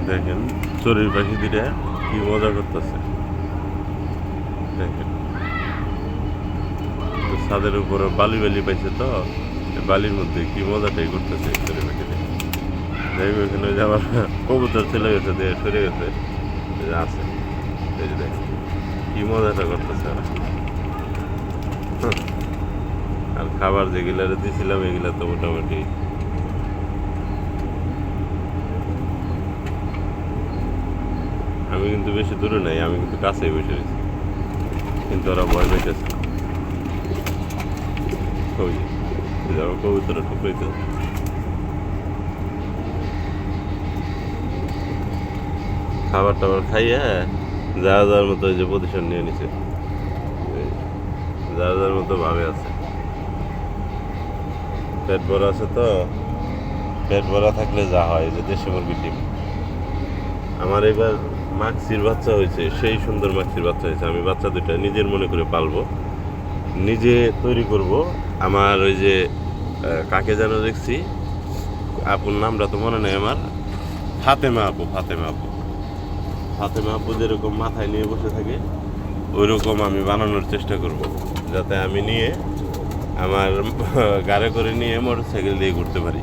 দেখেন চড়ুই পাখি দুটা কি মজা করতেছে। দেখেন তো ছাদের উপরে বালি বালি পাইছে, তো বালির মধ্যে কি মজাটাই করতেছে চড়ুই পাখিটা। যাই হোক, এখানে যে আমার কবুতর চলে গেছে, দিয়ে সরে গেছে, এই যে আছে, এই যে দেখেন কি মজাটা করতেছে ওরা। আর খাবার যেগুলা দিয়েছিলাম এগুলা তো মোটামুটি আমি কিন্তু বেশি দূরে নাই, আমি কিন্তু কাছেই বসে রয়েছি, কিন্তু ওরা ভয় পাইতেছে। ওই আমার কবুতরা ঠুকাইতে খাবার টাবার খাইয়ে যার যার মতো ওই যে পজিশন নিয়ে নিছে, যার যার মতো ভাবে আছে। পেট ভরা আছে তো, পেট ভরা থাকলে যা হয় যে দেশি মুরগির ডিম। আমার এবার মাক্সির বাচ্চা হয়েছে, সেই সুন্দর মাক্সির বাচ্চা হয়েছে। আমি বাচ্চা দুটা নিজের মনে করে পালবো, নিজে তৈরি করব। আমার ওই যে কাকে যেন দেখছি, আপুর নামটা তো মনে নেই আমার, ফাতেমা আপু, ফাতেমা আপু, ফাতেমা আপু যেরকম মাথায় নিয়ে বসে থাকে ওই রকম আমি বানানোর চেষ্টা করব, যাতে আমি নিয়ে আমার গাড়ি করে নিয়ে মোটর সাইকেল দিয়ে ঘুরতে পারি।